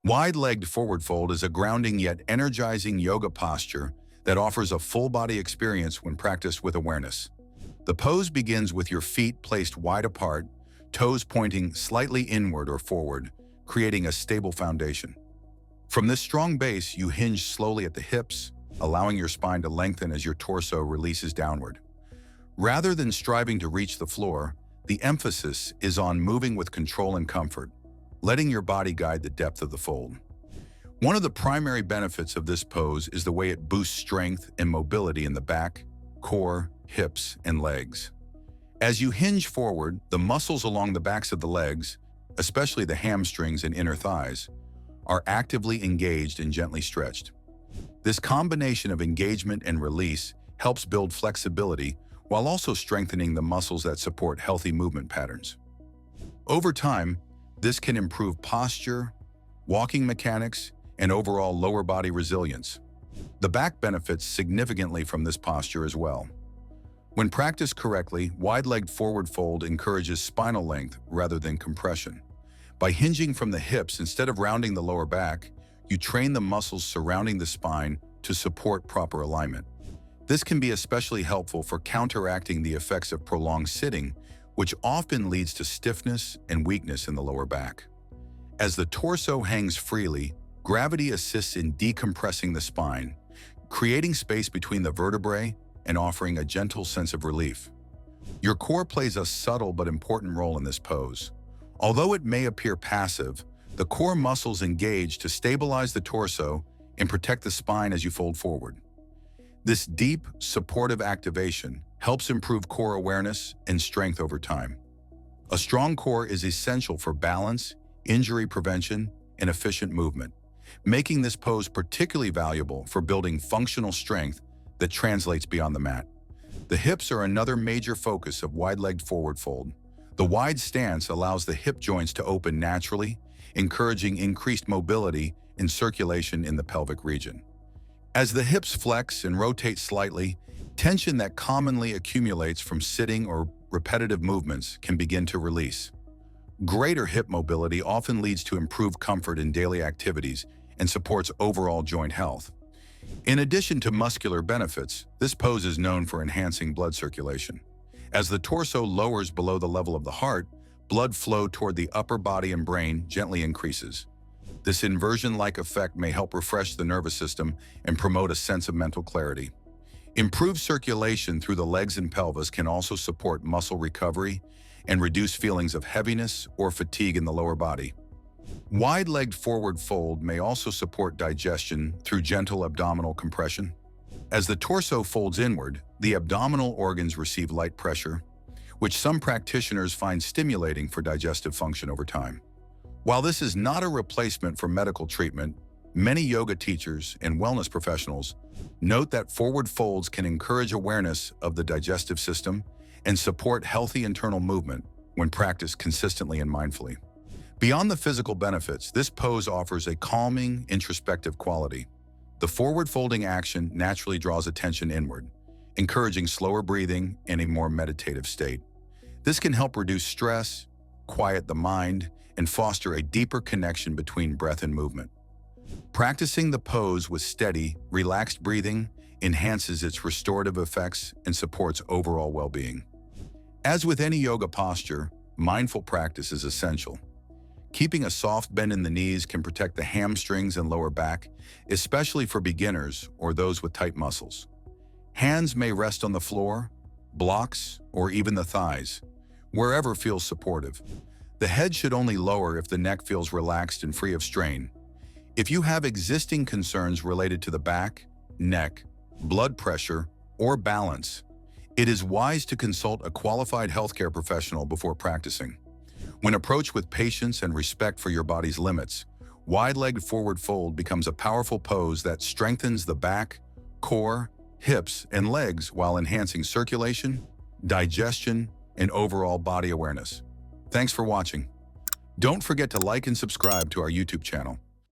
Wide-legged forward fold is a grounding yet energizing yoga posture that offers a full-body experience when practiced with awareness. The pose begins with your feet placed wide apart, toes pointing slightly inward or forward, creating a stable foundation. From this strong base, you hinge slowly at the hips, allowing your spine to lengthen as your torso releases downward. Rather than striving to reach the floor, the emphasis is on moving with control and comfort, letting your body guide the depth of the fold. One of the primary benefits of this pose is the way it boosts strength and mobility in the back, core, hips, and legs. As you hinge forward, the muscles along the backs of the legs, especially the hamstrings and inner thighs, are actively engaged and gently stretched. This combination of engagement and release helps build flexibility while also strengthening the muscles that support healthy movement patterns. Over time, this can improve posture, walking mechanics, and overall lower body resilience. The back benefits significantly from this posture as well. When practiced correctly, wide-legged forward fold encourages spinal length rather than compression. By hinging from the hips instead of rounding the lower back, you train the muscles surrounding the spine to support proper alignment. This can be especially helpful for counteracting the effects of prolonged sitting, which often leads to stiffness and weakness in the lower back. As the torso hangs freely, gravity assists in decompressing the spine, creating space between the vertebrae and offering a gentle sense of relief. Your core plays a subtle but important role in this pose. Although it may appear passive, the core muscles engage to stabilize the torso and protect the spine as you fold forward. This deep, supportive activation helps improve core awareness and strength over time. A strong core is essential for balance, injury prevention, and efficient movement, making this pose particularly valuable for building functional strength that translates beyond the mat. The hips are another major focus of wide-legged forward fold. The wide stance allows the hip joints to open naturally, encouraging increased mobility and circulation in the pelvic region. As the hips flex and rotate slightly, tension that commonly accumulates from sitting or repetitive movements can begin to release. Greater hip mobility often leads to improved comfort in daily activities and supports overall joint health. In addition to muscular benefits, this pose is known for enhancing blood circulation. As the torso lowers below the level of the heart, blood flow toward the upper body and brain gently increases. This inversion-like effect may help refresh the nervous system and promote a sense of mental clarity. Improved circulation through the legs and pelvis can also support muscle recovery and reduce feelings of heaviness or fatigue in the lower body. Wide-legged forward fold may also support digestion through gentle abdominal compression. As the torso folds inward, the abdominal organs receive light pressure, which some practitioners find stimulating for digestive function over time. While this is not a replacement for medical treatment, many yoga teachers and wellness professionals note that forward folds can encourage awareness of the digestive system and support healthy internal movement when practiced consistently and mindfully. Beyond the physical benefits, this pose offers a calming, introspective quality. The forward folding action naturally draws attention inward, encouraging slower breathing and a more meditative state. This can help reduce stress, quiet the mind, and foster a deeper connection between breath and movement. Practicing the pose with steady, relaxed breathing enhances its restorative effects and supports overall well-being. As with any yoga posture, mindful practice is essential. Keeping a soft bend in the knees can protect the hamstrings and lower back, especially for beginners or those with tight muscles. Hands may rest on the floor, blocks, or even the thighs, wherever feels supportive. The head should only lower if the neck feels relaxed and free of strain. If you have existing concerns related to the back, neck, blood pressure, or balance, it is wise to consult a qualified healthcare professional before practicing. When approached with patience and respect for your body's limits, wide-legged forward fold becomes a powerful pose that strengthens the back, core, hips, and legs while enhancing circulation, digestion, and overall body awareness. Thanks for watching. Don't forget to like and subscribe to our YouTube channel.